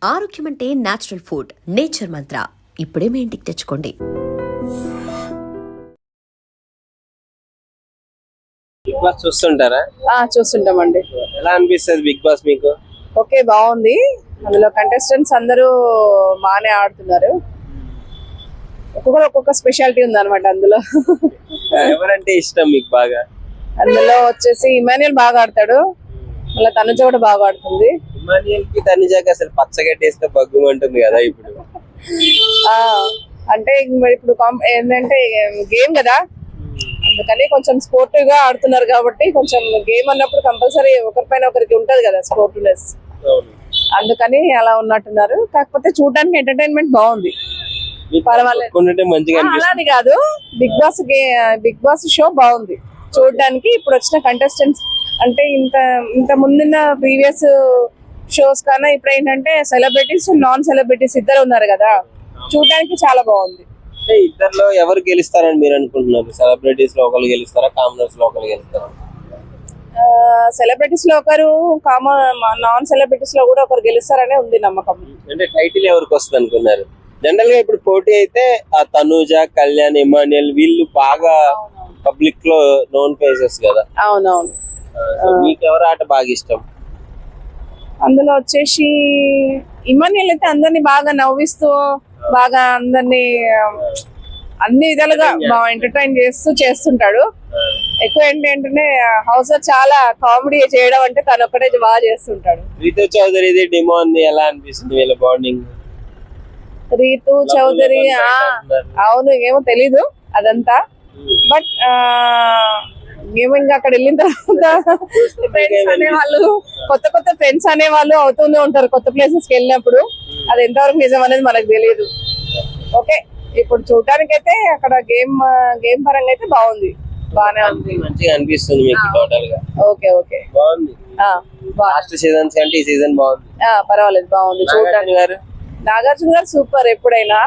ఆరోగ్యం అంటే natural food. Nature మంత్ర ఇప్పుడే మీ ఇంటికి తెచ్చుకోండి. బిగ్ బాస్ చూస్తుంటారా? చూస్తుంటామండి. ఎలా అనిపిస్తుంది బిగ్ బాస్ మీకు? ఓకే, బాగుంది. అందులో కంటెస్టెంట్స్ అందరూ బాగానే ఆడుతున్నారు. ఒక్కొక్క స్పెషాలిటీ ఉంది అనమాట అందులో. ఎవరంటే ఇష్టం మీకు బాగా? అందులో వచ్చేసి ఇమాన్యుయల్ బాగా ఆడతాడు, మళ్ళీ తనుజ కూడా బాగా ఆడుతుంది. ఇమాన్యుయల్ కి తనుజకి అసలు పచ్చగట్టేస్తే బగ్గుమంటుంది కదా ఇప్పుడు. అంటే ఇప్పుడు ఏంటంటే గేమ్ కదా, అందుకని కొంచెం స్పోర్టివ్ గా ఆడుతున్నారు కాబట్టి కొంచెం గేమ్ అన్నప్పుడు కంపల్సరీ ఒకరిపైన ఒకరికి ఉంటది కదా స్పోర్టివ్నెస్, అందుకని అలా ఉన్నట్టున్నారు. కాకపోతే చూడడానికి ఎంటర్టైన్మెంట్ బాగుంది, పర్వాలేదు. అలాని కాదు, బిగ్ బాస్ షో బాగుంది చూడడానికి. ఇప్పుడు వచ్చిన కంటెస్టెంట్స్ అంటే ఇంత ముందున్న ప్రీవియస్ షోస్ కన్నా ఇప్పుడు ఏంటంటే సెలబ్రిటీస్ నాన్ సెలబ్రిటీస్ ఇద్దరు ఉన్నారు కదా, చూడడానికి చాలా బాగుంది. ఇద్దరులో ఎవరు గెలుస్తారని మీరు అనుకుంటున్నారు? సెలబ్రిటీస్ లో ఒకరు గెలుస్తారా, కామనర్స్ లో ఒకరు గెలుస్తారా? సెలబ్రిటీస్ లో ఒకరు, నాన్ సెలబ్రిటీస్ లో కూడా ఒకరు గెలుస్తారనే ఉంది నమ్మకం. అంటే టైటిల్ ఎవరికి వస్తుంది అనుకున్నారు? జనరల్ గా ఇప్పుడు పోటీ అయితే ఆ తనూజ, కళ్యాణ్, ఇమాన్యుయల్ వీళ్ళు బాగా పబ్లిక్ లో నోన్ ఫేసెస్ కదా. అవునవును. మీకు ఎవరు ఆట బాగా ఇష్టం? అందులో వచ్చేసి ఇమాన్యుయల్ అయితే అందరినీ బాగా నవ్విస్తూ బాగా అందరినీ అన్ని విధాలుగా బాగా ఎంటర్టైన్ చేస్తుంటాడు. ఎక్కువ ఏంటంటే హౌస్ లో చాలా కామెడీ చేయడం అంటే తను ఒక్కటే బాగా చేస్తుంటాడు. రీతూ చౌదరిది డిమో ఉంది, ఎలా అనిపిస్తుంది వీళ్ళ బాండింగ్? రీతూ చౌదరి అవును, ఏమో తెలీదు అదంతా, బట్ ఏమో ఇంకా అక్కడ వెళ్ళిన తర్వాత ఫ్రెండ్స్ అనేవాళ్ళు, కొత్త ఫ్రెండ్స్ అనేవాళ్ళు అవుతూనే ఉంటారు కొత్త ప్లేసెస్ కి వెళ్ళినప్పుడు. అది ఎంతవరకు నిజం అనేది మనకు తెలియదు. ఓకే, ఇప్పుడు చూడటానికి అయితే అక్కడ గేమ్ పరంగా అయితే బాగుంది, బాగానే ఉంది, మంచిగా అనిపిస్తుంది మీకు టోటల్ గా? ఓకే ఓకే, బాగుంది. లాస్ట్ సీజన్స్ అంటే ఈ సీజన్ బాగుంది, పర్వాలేదు, బాగుంది చూడటానికి. నాగార్జున గారు సూపర్ ఎప్పుడైనా.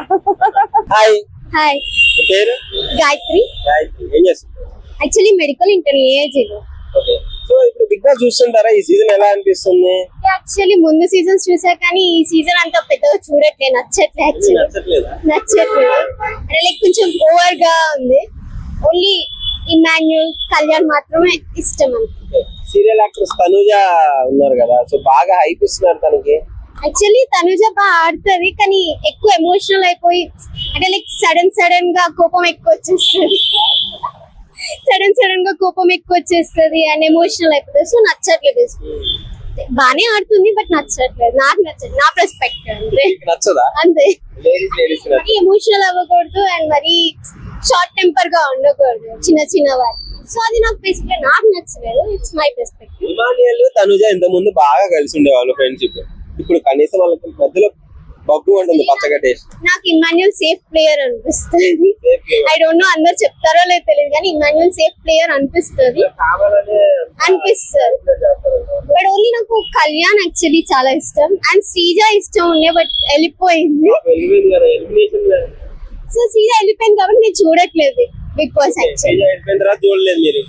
హాయ్. హాయ్, పేరు? గాయత్రి. ఏం చేస్తున్నారు? Actually medical interview. Okay, so ఇప్పుడు బిగ్ బాస్ చూస్తుంటారా? ఈ సీజన్ ఎలా అనిపిస్తుంది? యాక్చువల్లీ ముందు సీజన్స్ చూసా కానీ ఈ సీజన్ అంత పెద్దగా చూడట్లేదు, నచ్చట్లేదు. అంటే లైక్ కొంచెం ఓవర్ గా ఉంది. ఓన్లీ ఇమాన్యుయల్, కళ్యాణ్ మాత్రమే ఇష్టం అంతే. సీరియల్ యాక్ట్రెస్ తనుజ ఉన్నారు కదా, సో బాగా హైప్ ఇస్తున్నారు తనకి. యాక్చువల్లీ తనుజ బాగా ఆడుతుంది కానీ ఎక్కువ ఎమోషనల్ అయిపోయి, అంటే లైక్ సడన్ గా కోపం ఎక్కువ వచ్చేస్తుంది. అండ్ ఎమోషనల్ అయిపోతుంది. సో నచ్చట్లేదు. బానే ఆడుతుంది బట్ నచ్చట్లేదు, నాకు నచ్చదు, నా పర్స్పెక్టివ్ అంతే. ఎమోషనల్ అవ్వకూడదు అండ్ మరి షార్ట్ టెంపర్ గా ఉండకూడదు చిన్న వాటి. సో అది నాకు నచ్చలేదు. It's my perspective. Emmanuel, Tanuja ఇంత ముందు బాగా కలిసి ఉండేవాళ్ళు ఫ్రెండ్షిప్, ఇప్పుడు కనీసం వాళ్ళకి మధ్యలో బగ్గు ఉంటుంది, పచ్చగట్టేసి. నాకు ఇమాన్యుయల్ సేఫ్ ప్లేయర్ అనిపిస్తుంది. ఐ డోంట్ నో అందరు చెప్తారో లేదో తెలియదు కానీ ఇమాన్యుయల్ సేఫ్ ప్లేయర్ అనిపిస్తుంది. బట్ ఓన్లీ నాకు కళ్యాణ్ యాక్చువల్లీ చాలా ఇష్టం అండ్ శ్రీజ ఇష్టం ఉండే, బట్ వెళ్ళిపోయింది. సో శ్రీజ వెళ్ళిపోయింది కాబట్టి నేను చూడట్లేదు బిగ్ బాస్.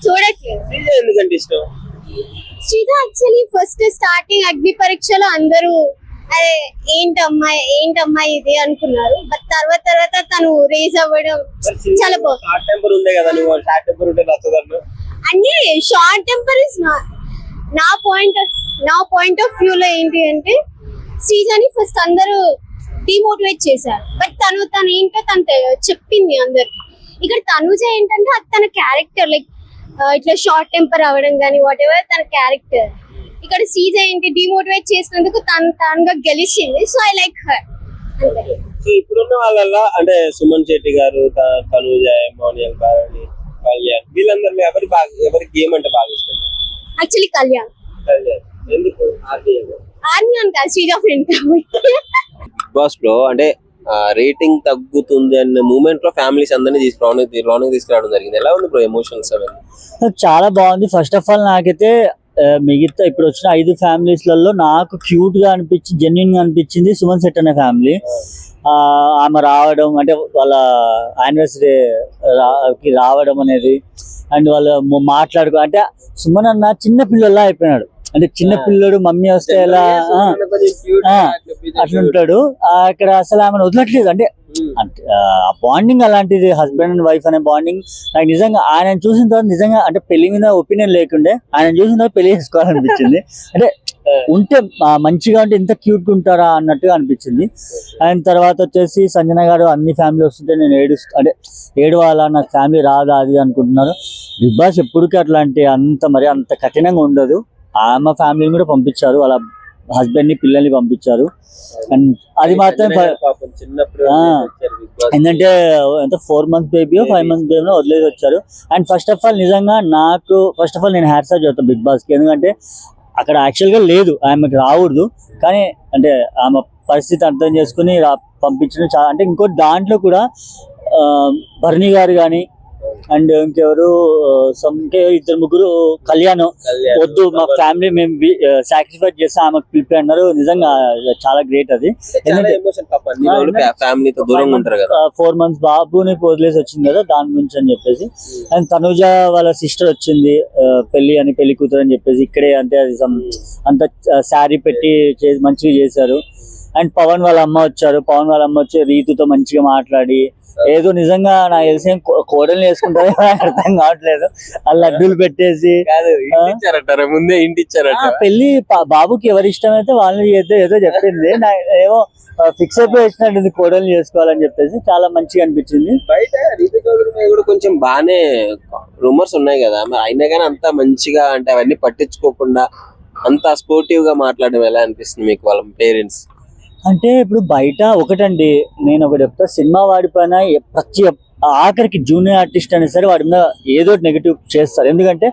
చూడట్లేదు. శ్రీజ యాక్చువల్లీ ఫస్ట్ స్టార్టింగ్ అగ్ని పరీక్షలో అందరూ అదే ఏంటమ్మాయి ఇది అనుకున్నారు, బట్ తర్వాత తను రేజ్ అవ్వడం చాలా బాగుంది. అంటే షార్ట్ టెంపర్ ఇస్ నా పాయింట్ ఆఫ్ వ్యూ లో ఏంటి అంటే శ్రీజాని ఫస్ట్ అందరూ డిమోటివేట్ చేశారు, బట్ తను ఏంటో తను చెప్పింది అందరికి. ఇక్కడ తనుజ ఏంటంటే అది తన క్యారెక్టర్, లైక్ ఇట్లా షార్ట్ టెంపర్ అవ్వడం కానీ వాట్ ఎవర్ తన క్యారెక్టర్. ఇక్కడ శ్రీజ ఏంటి డిమోటివేట్ చేసినందుకు తనగా గెలిచింది. So I like her. So ఇప్పుడున్న వాళ్ళల్లో అంటే సుమన్ శెట్టి గారు, తనుజ, ఇమాన్యుయల్, భరణి, కళ్యాణ్ వీళ్ళందరిలో ఎవరి గేమ్ అంటే బాగా ఇష్టం? యాక్చువల్లీ కళ్యాణ్. ఎందుకు? ఆర్యన్ కాదు, శ్రీజ ఫ్రెండ్ కాబట్టి. బిగ్ బాస్ లో అంటే రేటింగ్ తగ్గుతుంది అనే మూమెంట్ లో ఫ్యామిలీస్ అందరినీ లోనికి తీసుకురావడం జరిగింది. ఎలా ఉంది బ్రో ఎమోషన్స్ అవన్నీ? చాలా బాగుంది. ఫస్ట్ ఆఫ్ ఆల్ నాకైతే మిగతా ఇప్పుడు వచ్చిన 5 ఫ్యామిలీస్లలో నాకు క్యూట్ గా అనిపించి జెన్యున్ గా అనిపించింది సుమన్ శెట్టి అనే ఫ్యామిలీ. ఆమె రావడం అంటే వాళ్ళ యానివర్సరీకి రావడం అనేది అండ్ వాళ్ళు మాట్లాడుకో అంటే సుమన్ అన్న చిన్న పిల్లల్లా అయిపోయినాడు. అంటే చిన్న పిల్లడు మమ్మీ వస్తే ఎలా అట్లుంటాడు. అక్కడ అసలు ఆమెను వదలట్లేదు. అంటే ఆ బాండింగ్ అలాంటిది, హస్బెండ్ అండ్ వైఫ్ అనే బాండింగ్. నాకు నిజంగా ఆయన చూసిన తర్వాత నిజంగా అంటే పెళ్లి మీద ఒపీనియన్ లేకుండే ఆయన చూసిన తర్వాత పెళ్లి చేసుకోవాలనిపించింది. అంటే ఉంటే మంచిగా ఉంటే ఇంత క్యూట్ గా ఉంటారా అన్నట్టుగా అనిపించింది. అండ్ తర్వాత వచ్చేసి సంజన గారు అన్ని ఫ్యామిలీ వస్తుంటే నేను అంటే ఏడవాలా, నాకు ఫ్యామిలీ రాదా అది అనుకుంటున్నారు. బిగ్ బాస్ ఎప్పటికీ అట్లాంటి అంత కఠినంగా ఉండదు. ఆమె ఫ్యామిలీని కూడా పంపించారు, వాళ్ళ హస్బెండ్ ని పిల్లల్ని పంపించారు. అండ్ అది మాత్రం ఏంటంటే 4 months బేబీయో 5 months బేబీనో వదిలేసి వచ్చారు. అండ్ ఫస్ట్ ఆఫ్ ఆల్ నిజంగా నేను హ్యాట్స్ ఆఫ్ చేస్తాను బిగ్ బాస్ కి. ఎందుకంటే అక్కడ యాక్చువల్ గా లేదు, ఆమెకి రాకూడదు, కానీ అంటే ఆమె పరిస్థితి అర్థం చేసుకుని పంపించడం చాలా. అంటే ఇంకో దాంట్లో కూడా భరణి గారు కానీ అండ్ ఇంకెవరు ఇద్దరు ముగ్గురు కళ్యాణ్ వద్దు మా ఫ్యామిలీ మేము సాక్రిఫైస్ చేస్తే ఆమెకు పిలిపి అన్నారు. నిజంగా చాలా గ్రేట్ అది. 4 months బాబుని వదిలేసి వచ్చింది కదా, దాని గురించి అని చెప్పేసి. అండ్ తనుజ వాళ్ళ సిస్టర్ వచ్చింది పెళ్లి కూతురు అని చెప్పేసి ఇక్కడే. అంటే అది అంత శారీ పెట్టి మంచిగా చేశారు. అండ్ పవన్ వాళ్ళ అమ్మ వచ్చి రీతుతో మంచిగా మాట్లాడి ఏదో నిజంగా నాకు తెలిసి కోడల్ని వేసుకుంటారో అర్థం కావట్లేదు. ఆ లడ్డూలు పెట్టేసి ముందే ఇంటి ఇచ్చారట. పెళ్లి బాబుకి ఎవరి ఇష్టమైతే వాళ్ళని ఏదో చెప్పింది. ఏమో ఫిక్స్ అయిపోయి వచ్చినట్టుంది కోడల్ని చేసుకోవాలని చెప్పేసి. చాలా మంచిగా అనిపించింది. బయట రీతు కూడా కొంచెం బానే రూమర్స్ ఉన్నాయి కదా, మరి అయినా కానీ అంత మంచిగా అంటే అవన్నీ పట్టించుకోకుండా అంత స్పోర్టివ్ గా మాట్లాడడం ఎలా అనిపిస్తుంది మీకు వాళ్ళ పేరెంట్స్? అంటే ఇప్పుడు బయట ఒకటండి, నేను ఒకటి చెప్తా, సినిమా వాడి పైన ప్రతి ఆఖరికి జూనియర్ ఆర్టిస్ట్ అయినా సరే వాడి మీద ఏదో నెగిటివ్ చేస్తారు. ఎందుకంటే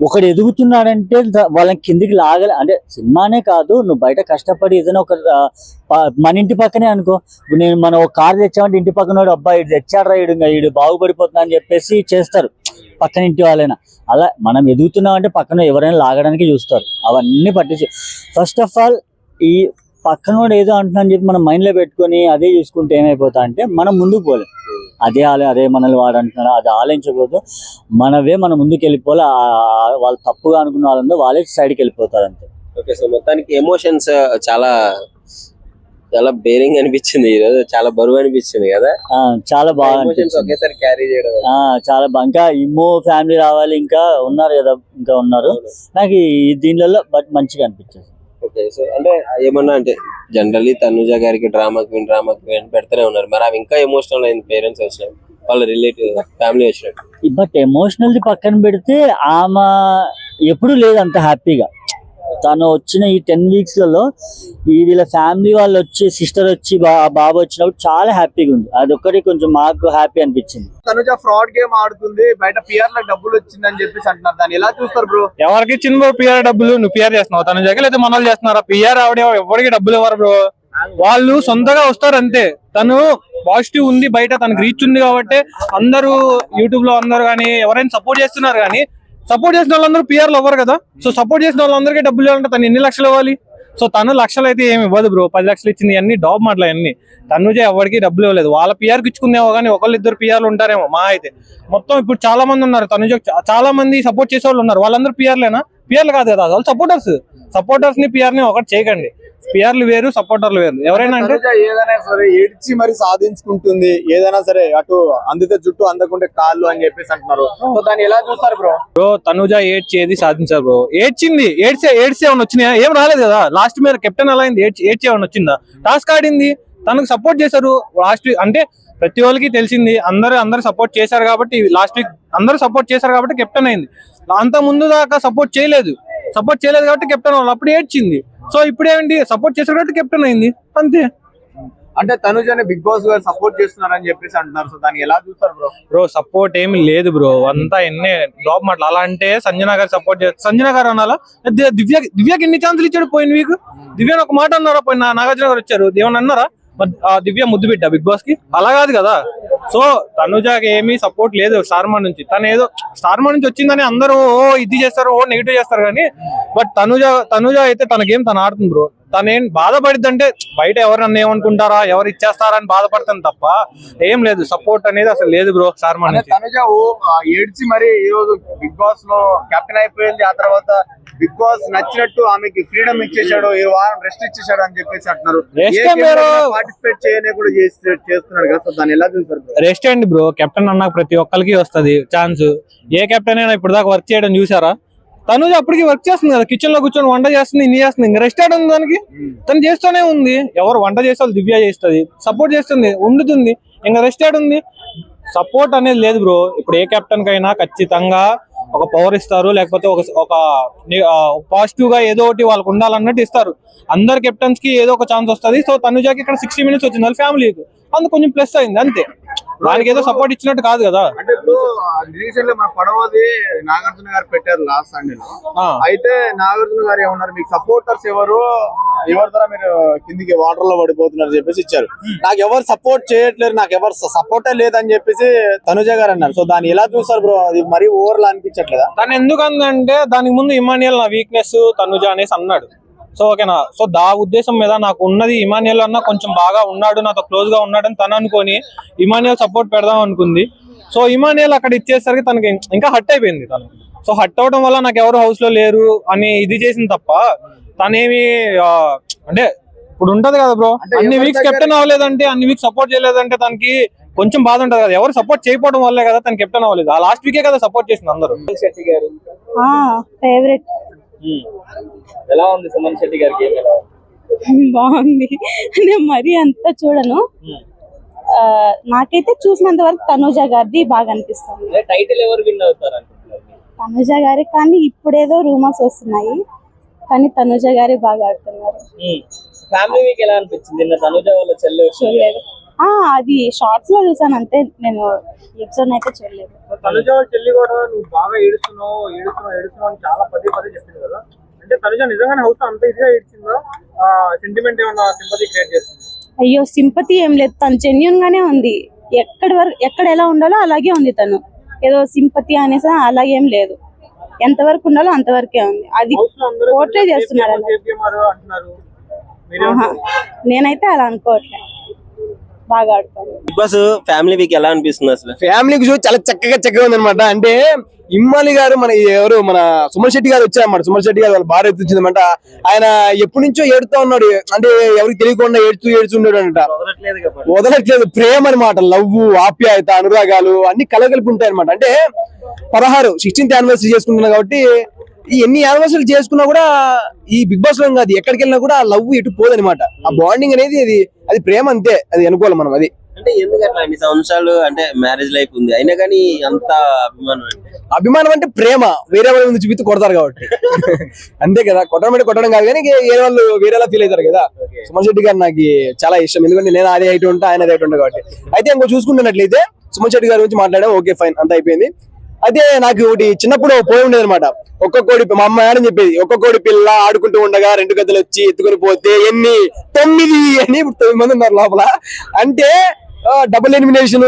ఒకడు ఎదుగుతున్నాడంటే వాళ్ళని కిందికి లాగలే. అంటే సినిమానే కాదు, నువ్వు బయట కష్టపడి ఏదైనా ఒక మన ఇంటి పక్కనే అనుకో, మనం ఒక కారు తెచ్చామంటే ఇంటి పక్కన అబ్బాయి ఇటు తెచ్చాడ్రా, ఈడు బాగుపడిపోతున్నా అని చెప్పేసి చేస్తారు పక్కన ఇంటి వాళ్ళైనా. అలా మనం ఎదుగుతున్నాం అంటే పక్కన ఎవరైనా లాగడానికి చూస్తారు. అవన్నీ పట్టించి ఫస్ట్ ఆఫ్ ఆల్ ఈ పక్కన కూడా ఏదో అంటున్నా అని చెప్పి మనం మైండ్ లో పెట్టుకొని అదే చూసుకుంటే ఏమైపోతా అంటే మనం ముందుకు పోలేం. అదే మనల్ని వాడు అంటున్నాడు అది ఆలోచించకూడదు. మనం ముందుకు వెళ్ళిపోవాలి. వాళ్ళు తప్పుగా అనుకున్న వాళ్ళందో వాళ్ళే సైడ్కి వెళ్ళిపోతారు అంతే. ఓకే, సో మొత్తానికి ఎమోషన్స్ చాలా బేరింగ్ అనిపించింది ఈరోజు, చాలా బరువు అనిపించింది కదా. చాలా బాగా అనిపించింది ఒకేసారి క్యారీ చేయడం. చాలా బాగా. ఇంకా ఇమ్మో ఫ్యామిలీ రావాలి, ఇంకా ఉన్నారు కదా, ఇంకా ఉన్నారు. నాకు దీనిలో బట్ మంచిగా అనిపించింది. ఓకే, సో అంటే ఏమన్నా అంటే జనరల్లీ తనుజ గారికి డ్రామా క్వీన్ పెడతానే ఉన్నారు, మరి అవి ఇంకా ఎమోషనల్ అయింది పేరెంట్స్ వచ్చినట్టు, వాళ్ళ రిలేటివ్ ఫ్యామిలీ వచ్చినట్టు. బట్ ఎమోషనల్ పక్కన పెడితే ఆమె ఎప్పుడు లేదు అంత హ్యాపీగా. తను వచ్చిన ఈ 10 weeks లలో వీళ్ళ ఫ్యామిలీ వాళ్ళు వచ్చి సిస్టర్ వచ్చి బాబు వచ్చినప్పుడు చాలా హ్యాపీగా ఉంది. అదొక్కటి కొంచెం మాకు హ్యాపీ అనిపించింది. తనుజ ఫ్రాడ్ గేమ్ ఆడుతుంది, బయట పిఆర్ లో డబ్బులు వచ్చిందని చెప్పేసి అంటున్నారు. దాన్ని ఎలా చూస్తారు బ్రో? ఎవరికి ఇచ్చింది బ్రో పిఆర్ డబ్బులు? నువ్వు పిఆర్ చేస్తున్నావు తనుజకి, లేదా మనల్ని చేస్తున్నారా? పిఆర్ ఆవిడ ఎవరికి డబ్బులు ఇవ్వరు బ్రో, వాళ్ళు సొంతగా వస్తారు అంతే. తను పాజిటివ్ ఉంది, బయట తనకు రీచ్ ఉంది కాబట్టి అందరూ యూట్యూబ్ లో అందరూ కానీ ఎవరైనా సపోర్ట్ చేస్తున్నారు. కానీ సపోర్ట్ చేసిన వాళ్ళందరూ పిఆర్లు అవ్వరు కదా. సో సపోర్ట్ చేసిన వాళ్ళందరికీ డబ్బులు ఇవ్వాలంటే తను ఎన్ని లక్షలు ఇవ్వాలి? సో తను లక్షలు అయితే ఏమి ఇవ్వదు బ్రో, 10 లక్షలు ఇచ్చింది అన్ని డాబ్ మాటలు అన్ని. తనుజ ఎవరికి డబ్బులు ఇవ్వలేదు. వాళ్ళ పిఆర్కి ఇచ్చుకుందేమో కానీ 1-2 పిఆర్లు ఉంటారేమో మా అయితే. మొత్తం ఇప్పుడు చాలా మంది ఉన్నారు తనుజ, చాలా మంది సపోర్ట్ చేసే వాళ్ళు ఉన్నారు. వాళ్ళందరూ పిఆర్లేనా? పిఆర్లు కాదు కదా, వాళ్ళు సపోర్టర్స్ ని పిఆర్ ని ఒకటి చేయకండి. పిఆర్లు వేరు, సపోర్టర్లు వేరు. ఎవరైనా అంటే ఏదైనా సరే ఏడ్చి మరి సాధించుకుంటుంది, ఏదైనా సరే అటు అందితే జుట్టు అందకుంటే కాళ్ళు అని చెప్పేసి అంటున్నారు. సో దాన్ని ఎలా చూస్తారు బ్రో? తనుజ ఏడ్చేది సాధించారు బ్రో. ఏడ్చే ఏమైనా వచ్చినాయా? ఏం రాలేదు కదా. లాస్ట్ మీద కెప్టెన్ అలా అయింది, ఏడ్చే ఏమైనా వచ్చిందా? టాస్క్ ఆడింది, తనకు సపోర్ట్ చేశారు లాస్ట్ వీక్. అంటే ప్రతి వాళ్ళకి తెలిసింది, అందరు సపోర్ట్ చేశారు కాబట్టి లాస్ట్ వీక్ అందరూ సపోర్ట్ చేశారు కాబట్టి కెప్టెన్ అయింది. అంత ముందు దాకా సపోర్ట్ చేయలేదు కాబట్టి కెప్టెన్ వాళ్ళు అప్పుడు ఏడ్చింది. సో ఇప్పుడేంటి, సపోర్ట్ చేశారు కాబట్టి కెప్టెన్ అయింది అంతే. అంటే తనుజని బిగ్ బాస్ గారు సపోర్ట్ చేస్తున్నారని చెప్పేసి అంటున్నారు. సో దాన్ని ఎలా చూస్తారు బ్రో? సపోర్ట్ ఏమి లేదు బ్రో, అంతా ఎన్ని డ్రాప్ మాటలు. అలా అంటే సంజన గారు సపోర్ట్ చేస్తారు, సంజన గారు అనాలా? దివ్యకి ఎన్ని ఛాన్సులు ఇచ్చాడు పోయిన వీక్? దివ్యని ఒక మాట అన్నారా? పోయిన నాగార్జున గారు వచ్చారు, ఏమన్నా అన్నారా? దివ్య ముద్దు బిడ్డ బిగ్ బాస్ కి? అలా కాదు కదా. సో తనుజకి ఏమీ సపోర్ట్ లేదు స్టార్మా నుంచి. తను ఏదో స్టార్మా నుంచి వచ్చిందని అందరూ ఇది చేస్తారు, నెగిటివ్ చేస్తారు కానీ, బట్ తనుజ అయితే తన గేమ్ తను ఆడుతుంది బ్రో. తనేం బాధపడిద్ది అంటే బయట ఎవరు నన్ను ఏమనుకుంటారా, ఎవరు ఇచ్చేస్తారా అని బాధపడతాను తప్ప ఏం లేదు. సపోర్ట్ అనేది అసలు లేదు బ్రో శర్మ అంటే నుంచి. తనుజ ఏడ్చి మరి ఈ రోజు బిగ్ బాస్ లో కెప్టెన్ అయిపోయింది. ఆ తర్వాత బిగ్ బాస్ నచ్చినట్టు ఆమెకి ఫ్రీడమ్ ఇచ్చేసాడు, ఈ వారం రెస్ట్ ఇచ్చేసాడు అని చెప్పేసి అంటున్నారు. పార్టిసిపేట్ చేయని కూడా చేస్తున్నాడు కదా, సో దాన్ని ఎలా చూస్తారు? రెస్ట్ అండి బ్రో, కెప్టెన్ అన్నాక ప్రతి ఒక్కరికి వస్తుంది ఛాన్స్. ఏ కెప్టెన్ అయినా ఇప్పుడు దాకా వర్క్ చేయడం చూసారా? తనుజ అప్పటికి వర్క్ చేస్తుంది కదా, కిచెన్ లో కూర్చొని వంట చేస్తుంది, ఇన్ని చేస్తుంది. ఇంకా రెస్ట్ ఆడడం దానికి తను చేస్తూనే ఉంది. ఎవరు వంట చేసే వాళ్ళు దివ్య చేస్తుంది, సపోర్ట్ చేస్తుంది, వండుతుంది. ఇంకా రెస్ట్ ఆడుంది. సపోర్ట్ అనేది లేదు బ్రో. ఇప్పుడు ఏ కెప్టెన్ కైనా ఖచ్చితంగా ఒక పవర్ ఇస్తారు, లేకపోతే ఒక పాజిటివ్ గా ఏదో ఒకటి వాళ్ళకు ఉండాలన్నట్టు ఇస్తారు. అందరు కెప్టెన్స్ కి ఏదో ఒక ఛాన్స్ వస్తుంది. సో తనుజాకి ఇక్కడ 60 minutes వచ్చింది వాళ్ళ ఫ్యామిలీకి, అందుకు కొంచెం ప్లస్ అయింది అంతే. దానికి ఏదో సపోర్ట్ ఇచ్చినట్టు కాదు కదా. అంటే ఇప్పుడు రీసెంట్ మన పడవది నాగార్జున గారు పెట్టారు లాస్ట్ సండేలో. అయితే నాగార్జున గారు ఏమన్నారు, మీకు సపోర్టర్స్ ఎవరు ద్వారా మీరు కిందికి వాటర్ లో పడిపోతున్నారు చెప్పేసి ఇచ్చారు. నాకు ఎవరు సపోర్ట్ చేయట్లేదు, నాకు ఎవరు సపోర్టే లేదని చెప్పేసి తనుజ గారు అన్నారు. సో దాన్ని ఎలా చూస్తారు బ్రో? అది మరీ ఓవర్లా అనిపించట్లేదా? తను ఎందుకు అందంటే దానికి ముందు ఇమానియల్ నా వీక్నెస్ తనుజ అనేసి అన్నాడు. సో ఓకేనా, సో దా ఉద్దేశం మీద నాకు ఉన్నది ఇమానియల్ అన్న కొంచెం బాగా ఉన్నాడు, నాతో క్లోజ్ గా ఉన్నాడని తను అనుకొని ఇమానియల్ సపోర్ట్ పెడదాం అనుకుంది. సో ఇమానియల్ అక్కడ ఇచ్చేసరికి తనకి ఇంకా హట్ అయిపోయింది తను. సో హట్ అవడం వల్ల నాకు ఎవరు హౌస్ లో లేరు అని ఇది చేసింది తప్ప తనేమి అంటే ఇప్పుడు ఉంటది కదా బ్రో, అన్ని వీక్స్ కెప్టెన్ అవ్వలేదంటే, అన్ని వీక్స్ సపోర్ట్ చేయలేదంటే తనకి కొంచెం బాధ ఉంటది కదా. ఎవరు సపోర్ట్ చేయకపోవడం వల్లే కదా తను కెప్టెన్ అవ్వలేదు. ఆ లాస్ట్ వీకే కదా సపోర్ట్ చేసింది అందరూ. శెట్టి గారు ఫేవరెట్. ఎలా ఉంది సుమన్ శెట్టి గారి గేమ్? ఎలా బాగుంది. నేను మరీ అంతా చూడను, నాకైతే చూసినంత వరకు తనుజ గారిది బాగా అనిపిస్తుంది. టైటిల్ ఎవరు విన్ అవుతారు అనుకుంటున్నారు? తనుజ గారి, కానీ ఇప్పుడేదో రూమర్స్ వస్తున్నాయి, కానీ తనుజ గారే బాగా ఆడుతున్నారు. ఫ్యామిలీ వీక్ ఎలా అనిపించింది? తనుజ వాళ్ళ చెల్లె చూడలేదు, అది షార్ట్స్ లో చూసాను అంతే, నేను ఎపిసోడ్ అయితే చూడలేదు. తనుజ చెల్లి కూడా నువ్వు బాగా ఏడుస్తున్నావు అని చాలా పదే చెప్పింది కదా. అంటే తనుజ నిజంగానే హౌస్ అంత ఇదిగా ఏడ్చిందా? సెంటిమెంట్ ఏమన్నా సింపతి క్రియేట్ చేస్తుంది? అయ్యో సింపతి ఏం లేదు, తను జెన్యున్ గానే ఉంది. ఎక్కడ ఎలా ఉండాలో అలాగే ఉంది. తను ఏదో సింపతి అనేసి అలాగేం లేదు, ఎంతవరకు ఉండాలో అంతవరకే ఉంది. అది పోర్ట్రే చేస్తున్నారు అంటున్నారు. నేనైతే అలా అనుకోవట్లేదు, బాగా ఆడుతాను. బిగ్ బాస్ ఫ్యామిలీ వీక్ ఎలా అనిపిస్తుంది అసలు? ఫ్యామిలీకి చూసి చాలా చక్కగా ఉంది అనమాట. అంటే ఇమ్మాలి గారు మన సుమన్ శెట్టి గారు వచ్చారన్నమాట. సుమన్ శెట్టి గారు వాళ్ళ భార్య వచ్చిందన్నమాట. ఆయన ఎప్పటి నుంచో ఏడుతా ఉన్నాడు, అంటే ఎవరికి తెలియకుండా ఏడుచున్నాడు అంట. వదలట్లేదు. ప్రేమ అనమాట, లవ్, ఆప్యాయత, అనురాగాలు అన్ని కలగలిపి ఉంటాయి అనమాట. అంటే 16th యానివర్సరీ చేసుకుంటున్నా కాబట్టి ఎన్ని యానివర్సరీలు చేసుకున్నా కూడా ఈ బిగ్ బాస్ లో కాదు, ఎక్కడికి వెళ్ళినా కూడా ఆ లవ్ ఎటు పోదనమాట. ఆ బాండింగ్ అనేది అది ప్రేమ అంతే, అది అనుకోవాలి మనం. అది అంటే ఎందుకు అట్లా అన్ని సంవత్సరాలు అంటే మ్యారేజ్ లైఫ్ ఉంది అయినా కానీ అంత అభిమానం అంటే ప్రేమ. వేరే వాళ్ళ ముందు చూపిస్తూ కొడతారు కాబట్టి అంతే కదా. కొట్టడం కాదు కానీ వేరే వాళ్ళు వేరేలా ఫీల్ అవుతారు కదా. సుమన్ శెట్టి గారు నాకు చాలా ఇష్టం, ఎందుకంటే నేను అదే హైట్ ఉంటా, ఆయన అదే హైట్ ఉంటా కాబట్టి. అయితే ఇంకో చూసుకుంటున్నట్లయితే సుమన్ శెట్టి గారి గురించి మాట్లాడడం ఓకే ఫైన్, అంత అయిపోయింది. అయితే నాకు ఒకటి చిన్నప్పుడు పోయి ఉండేది అనమాట. ఒక్క కోడి, మా అమ్మ అని చెప్పేది, ఒక్క కోడి పిల్ల ఆడుకుంటూ ఉండగా 2 గద్దలు వచ్చి ఎత్తుకొని పోతే 9 అని 9 మంది ఉన్నారు లోపల. అంటే డబుల్ ఎలిమినేషన్.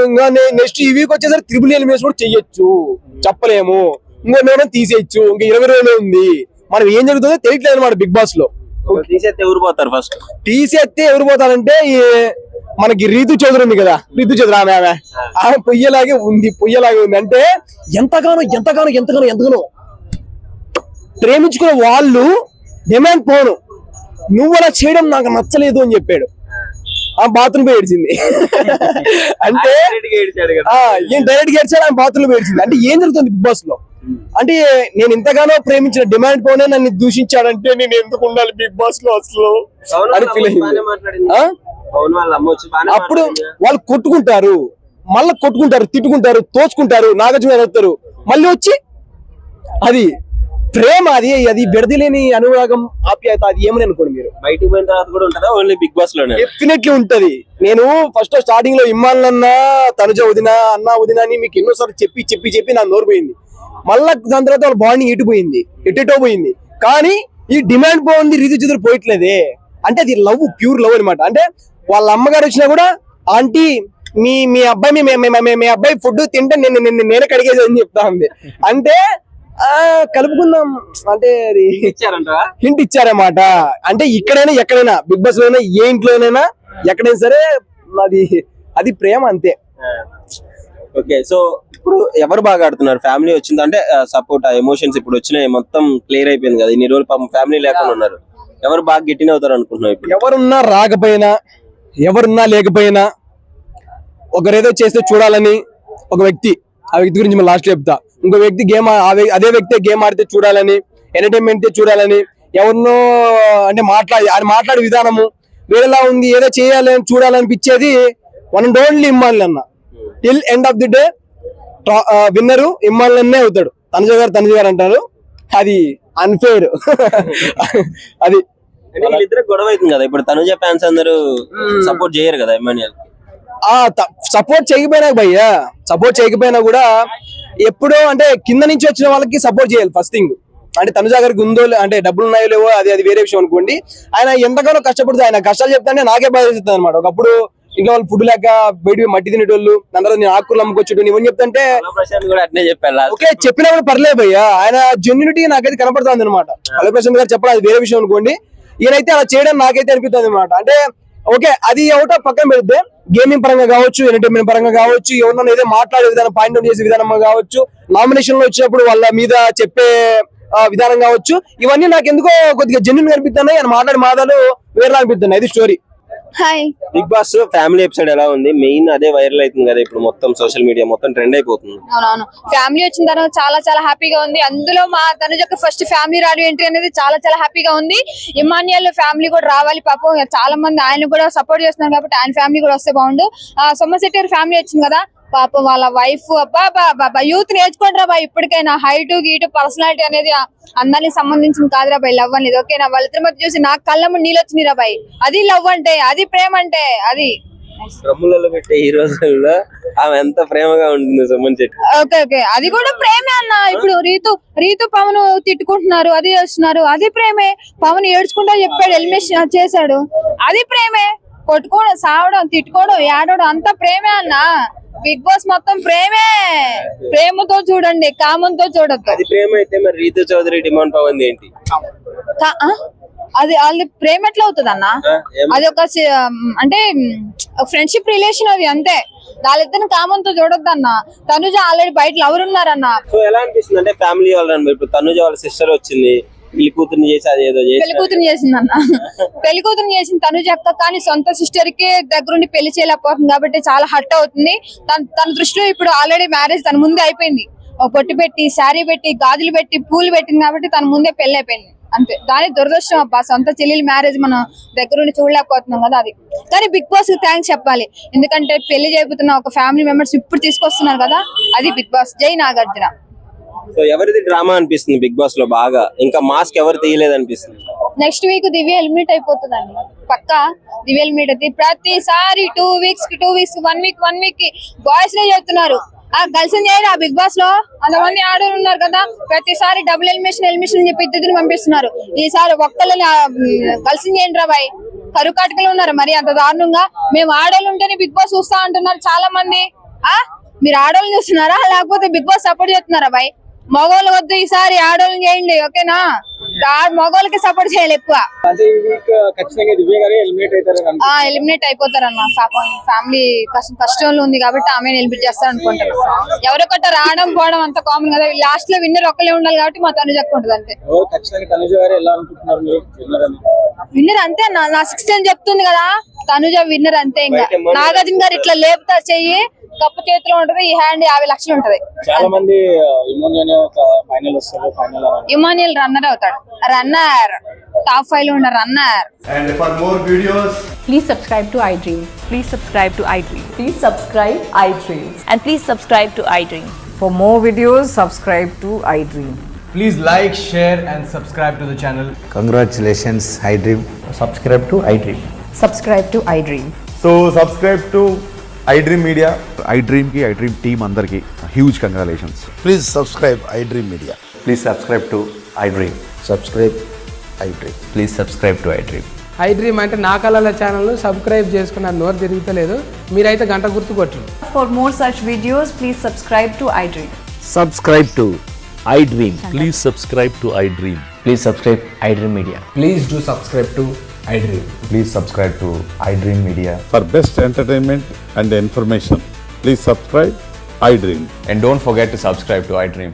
నెక్స్ట్ ఈ వీక్ వచ్చేసరికి ట్రిపుల్ ఎలిమినేషన్ కూడా చెయ్యొచ్చు, చెప్పలేము. ఇంకో తీసేయచ్చు. ఇంకా 20 రోజులు ఉంది. మనం ఏం జరుగుతుందో తెలియట్లేదు అనమాట బిగ్ బాస్ లో. తీసేస్తే ఎవరు పోతారు? ఫస్ట్ తీసేస్తే ఎవరు పోతారంటే మనకి రీతు చౌదరి ఉంది కదా, రీతు చౌదరి ఆమె పొయ్యలాగే ఉంది. అంటే ఎంతగానో ప్రేమించుకున్న వాళ్ళు డిమాండ్ పోను, నువ్వు అలా చేయడం నాకు నచ్చలేదు అని చెప్పాడు. ఆ బాత్రూమ్ పోయి ఏడ్చింది. అంటే ఏం డైరెక్ట్ గా ఏడ్చాడు, ఆమె బాత్రూమ్ పోయి ఏడ్చింది. అంటే ఏం జరుగుతుంది బిగ్ బాస్ లో? అంటే నేను ఇంతగానో ప్రేమించిన డిమాండ్ పోనే నన్ను దూషించాడంటే నేను ఎందుకు ఉండాలి బిగ్ బాస్ లో అసలు అని ఫీల్ అయింది. అప్పుడు వాళ్ళు కొట్టుకుంటారు, మళ్ళీ కొట్టుకుంటారు, తిట్టుకుంటారు, తోచుకుంటారు, నాగార్జున అవుతారు, మళ్ళీ వచ్చి అది ప్రేమ, అది విడదలేని అనురాగం, ఆప్యాయత. అది ఏమని అనుకోండి మీరు. బయటికి పోయిన తర్వాత కూడా ఉంటుందా ఓన్లీ బిగ్ బాస్ లోనే? డెఫినెట్లీ ఉంటది. నేను ఫస్ట్ స్టార్టింగ్ లో ఇమ్మాన్ తనుజ వదిన అని మీకు ఎన్నోసార్లు చెప్పి నా నోరు పోయింది. మళ్ళా దాని తర్వాత వాళ్ళ బాండింగ్ ఎటో పోయింది. కానీ ఈ డిమాండ్ బాగుంది, రీతి చెదురు పోయట్లేదే. అంటే అది లవ్, ప్యూర్ లవ్ అనమాట. అంటే వాళ్ళ అమ్మగారు వచ్చినా కూడా ఆంటీ మీ అబ్బాయి ఫుడ్ తింటే నేనే కడిగేది అని చెప్తా ఉంది. అంటే కలుపుకుందాం అంటే అది ఇచ్చారంటారా? హింట్ ఇచ్చారన్నమాట. అంటే ఇక్కడైనా ఎక్కడైనా బిగ్ బాస్ లోనైనా ఏ ఇంట్లోనైనా ఎక్కడైనా సరే అది ప్రేమ అంతే. ఓకే, సో ఇప్పుడు ఎవరు బాగా ఆడుతున్నారు? ఫ్యామిలీ వచ్చింది అంటే సపోర్ట్ ఎమోషన్స్ ఇప్పుడు వచ్చినాయి, మొత్తం క్లియర్ అయిపోయింది కదా. ఇన్ని రోజులు పాపం ఫ్యామిలీ లేకుండా ఉన్నారు. ఎవరు బాగా గెట్టిన అవుతారు అనుకుంటున్నావు ఇప్పుడు? ఎవరున్నా రాకపోయినా ఎవరున్నా లేకపోయినా ఒకరేదో చేస్తే చూడాలని ఒక వ్యక్తి, ఆ వ్యక్తి గురించి మనం లాస్ట్ చెప్తా. ఇంకో వ్యక్తి గేమ్ అదే వ్యక్తి గేమ్ ఆడితే చూడాలని, ఎంటర్టైన్మెంట్ చూడాలని, ఎవరినో అంటే మాట్లాడే విధానము వేరేలా ఉంది, ఏదో చేయాలి అని చూడాలనిపించేది వన్ అండ్ ఓన్లీ ఇమ్మాన్లు అన్న. Till end of the day winner ఇమ్మాన్లన్నే అవుతాడు. తనుజ గారు అంటారు, అది అన్ఫేర్. అది అంటే వీళ్ళిద్దరు గొడవ అవుతుంది కదా ఇప్పుడు. తనుజ ఫ్యాన్స్ అందరూ సపోర్ట్ చేయరు కదా ఇమాన్యుయల్. సపోర్ట్ చేయకపోయినా కూడా ఎప్పుడో అంటే కింద నుంచి వచ్చిన వాళ్ళకి సపోర్ట్ చేయాలి ఫస్ట్ థింగ్. అంటే తనుజ గారికి ఉందో అంటే డబ్బులు ఉన్నాయో లేవో అది వేరే విషయం అనుకోండి. ఆయన ఎంతగానో కష్టపడుతూ ఆయన కష్టాలు చెప్తానే నాకే బాధ చేస్తుంది అనమాట. ఒకప్పుడు ఇంట్లో వాళ్ళు ఫుడ్ లేక బయట మట్టి తినేటోళ్ళు, అందరూ నేను ఆకులు అమ్ముకొచ్చేటోళ్ళు, ఇవన్నీ చెప్తుంటే ఓకే చెప్పినప్పుడు పర్లేదు భయ్యా. ఆయన జెన్యూనిటీ నాకైతే కనపడుతుంది అనమాట. పల్లె ప్రశాంత్ గారు చెప్పడం అది వేరే విషయం అనుకోండి. ఈయనైతే అలా చేయడం నాకైతే అనిపిస్తుంది అనమాట. అంటే ఓకే అది ఒకటో పక్కన పెడితే గేమింగ్ పరంగా కావచ్చు, ఎంటర్టైన్మెంట్ పరంగా కావచ్చు, ఎవరినైనా ఏదో మాట్లాడే విధానం, పాయింట్ అవుట్ చేసే విధానం కావచ్చు, నామినేషన్ లో వచ్చినప్పుడు వాళ్ళ మీద చెప్పే విధానం కావచ్చు, ఇవన్నీ నాకు ఎందుకో కొద్దిగా జెన్యూన్ కనిపిస్తున్నాయి. ఆయన మాట్లాడే మాటలు వేరేలా అనిపిస్తున్నాయి. ఇది story. Hi. Bigg Boss family episode ఎలా ఉంది? మెయిన్ అదే వైరల్ అవుతుంది కదా ఇప్పుడు, మొత్తం సోషల్ మీడియా మొత్తం ట్రెండ్ అయిపోతుంది. అవునవును, ఫ్యామిలీ వచ్చిన తర్వాత చాలా చాలా హ్యాపీగా ఉంది. అందులో మా తనుజ యొక్క ఫస్ట్ ఫ్యామిలీ రాడియో ఎంట్రీ అనేది చాలా చాలా హ్యాపీగా ఉంది. ఇమాన్యుయల్ ఫ్యామిలీ కూడా రావాలి, పాపం చాలా మంది ఆయన కూడా సపోర్ట్ చేస్తున్నారు కాబట్టి ఆయన ఫ్యామిలీ కూడా వస్తే బాగుండు. సోమశెట్టి గారి ఫ్యామిలీ వచ్చింది కదా, పాపం వాళ్ళ వైఫ్ అబ్బా యూత్ నేర్చుకోండి రా బాయ్. ఇప్పటికైనా హైట్ గీటు పర్సనాలిటీ అనేది అందరికి సంబంధించింది కాదురా బాయ్. లవ్ అనేది ఓకేనా? వాళ్ళిద్దరి మధ్య చూసి నాకు కళ్ళము నీళ్ళు వచ్చినాయి రా బాయ్. అది లవ్ అంటే, అది ప్రేమ అంటే. అది డ్రమ్ములలో పెట్టే ఈ రోజుల్లో ఆమె ఎంత ప్రేమగా ఉంటుంది సుమన్ శెట్టి. ఓకే ఓకే, అది కూడా ప్రేమే అన్న. ఇప్పుడు రీతు పవన్ తిట్టుకుంటున్నారు, అది చేస్తున్నారు, అది ప్రేమే. పవన్ ఏడ్చుకుంటా చెప్పాడు, ఎలిమినేషన్ చేశాడు, అది ప్రేమే. కొట్టుకోవడం, సావడం, తిట్టుకోవడం, ఏడవడం అంతా ప్రేమే అన్న. బిగ్ బాస్ మొత్తం ప్రేమే. ప్రేమతో చూడండి, కామంతో చూడద్దు. అది ప్రేమ అయితే మరి రీతు చౌదరి డిమాండ్ పవన్ ఏంటి? అది వాళ్ళది ప్రేమ ఎట్లా అవుతుంది అన్న? అది ఒక అంటే ఫ్రెండ్షిప్ రిలేషన్, అది అంతే. వాళ్ళిద్దరిని కామంతో చూడొద్దు అన్న. తనుజ ఆల్రెడీ బయట లవర్ ఉన్నారన్న. సో ఎలా అనిపిస్తుంది అంటే ఫ్యామిలీ వాళ్ళని ఇప్పుడు తనుజ వాళ్ళ సిస్టర్ వచ్చింది, పెళ్లి కూతుర్ని చేసి అది ఏదో చేసి పెళ్లి కూతురు చేసింది అన్న. పెళ్లి కూతురు చేసింది తనుజ అక్క, కానీ సొంత సిస్టర్ కి దగ్గరుండి పెళ్లి చేయలేకపోతుంది కాబట్టి చాలా హర్ట్ అవుతుంది. తన దృష్టిలో ఇప్పుడు ఆల్రెడీ మ్యారేజ్ తన ముందే అయిపోయింది. ఒక బొట్టు పెట్టి, శారీ పెట్టి, గాజులు పెట్టి, పూలు పెట్టింది కాబట్టి తన ముందే పెళ్లి అయిపోయింది అంతే. దాని దురదృష్టం అబ్బా, సొంత చెల్లెలి మ్యారేజ్ మనం దగ్గరుండి చూడలేకపోతున్నాం కదా. అది కానీ బిగ్ బాస్ కి థ్యాంక్స్ చెప్పాలి, ఎందుకంటే పెళ్లి చేయబోతున్న ఒక ఫ్యామిలీ మెంబర్స్ ఇప్పుడు తీసుకొస్తున్నారు కదా. అది బిగ్ బాస్. జై నాగార్జున. సో ఎవరిది డ్రామా అనిపిస్తుంది బిగ్ బాస్ లో బాగా? ఇంకా మాస్క్ ఎవరు తీయలేదు అనిపిస్తుంది? నెక్స్ట్ వీక్ దివ్య ఎలిమినేట్ అయిపోతుందండి పక్కా. దివ్య ఎలిమినేట్ అయితే ప్రతిసారి 2 వీక్స్ కి 1 వీక్ కి బాయ్స్ నే చెప్తున్నారు. గర్ల్స్ చేయరు ఆ బిగ్ బాస్ లో, అంతమంది ఆడవాళ్ళు ఉన్నారు కదా. ప్రతిసారి డబుల్ ఎలిమినేషన్ చెప్పి ఇద్దరిని పంపిస్తున్నారు. ఈసారి ఒక్కళ్ళని గర్ల్స్ చేయండి రా బాయ్. కరువు కాటకలు ఉన్నారు మరి అంత దారుణంగా. మేము ఆడవాళ్ళు ఉంటేనే బిగ్ బాస్ చూస్తా అంటున్నారు చాలా మంది. మీరు ఆడవాళ్ళని చూస్తున్నారా లేకపోతే బిగ్ బాస్ సపోర్ట్ చేస్తున్నారా బాయ్? మగవాళ్ళు వద్దు, ఈసారి ఆడవాళ్ళని చేయండి ఓకేనా. మగవాళ్ళకి సపోర్ట్ చేయాలి ఎక్కువ. ఎలిమినేట్ అయిపోతారన్న. పాపం ఫ్యామిలీ కష్టంలో ఉంది కాబట్టి ఆమె ఎలిమినేట్ చేస్తారు అనుకుంటారు. ఎవరొకట రావడం పోవడం అంత కామన్ కదా. లాస్ట్ లో విన్నర్ ఒక్కలే ఉండాలి కాబట్టి మా తనుజ ఉంటుంది అంతే. విన్నర్ అంతే అన్న. నా 16 చెప్తుంది కదా, తనుజ విన్నర్ అంతే. ఇంకా నాగార్జున గారు ఇట్లా లేపుతా చెయ్యి, కప్పు చేతిలో ఉంటది, ఈ హ్యాండ్ 50 లక్షలు ఉంటది. చాలా మంది ఇమాన్యుయల్ రన్నర్ అవుతాడు. రన్నర్ టాప్ 5 లో ఉన్న runner. And for more videos, Please subscribe to iDream. Please subscribe to iDream. Please subscribe iDream. And please subscribe to iDream. For more videos, subscribe to iDream. please like, share and subscribe to the channel. Congratulations, iDream. Subscribe to iDream. Subscribe to iDream. So subscribe to iDream Media. iDream ki iDream team andarki huge congratulations. Please subscribe iDream Media. Please subscribe to iDream. Subscribe iDream. Please subscribe to iDream. iDream అంటే నా కళల channel subscribe చేసుకున్న నోరు తిరుగుతలేదు, మీరైతే గంట గుర్తు కొట్టండి. For more such videos, please subscribe to iDream. Subscribe to iDream. Please subscribe to iDream. Please subscribe iDream media. Please do subscribe to iDream. Please subscribe to iDream Media. For best entertainment and information, please subscribe iDream. And don't forget to subscribe to iDream.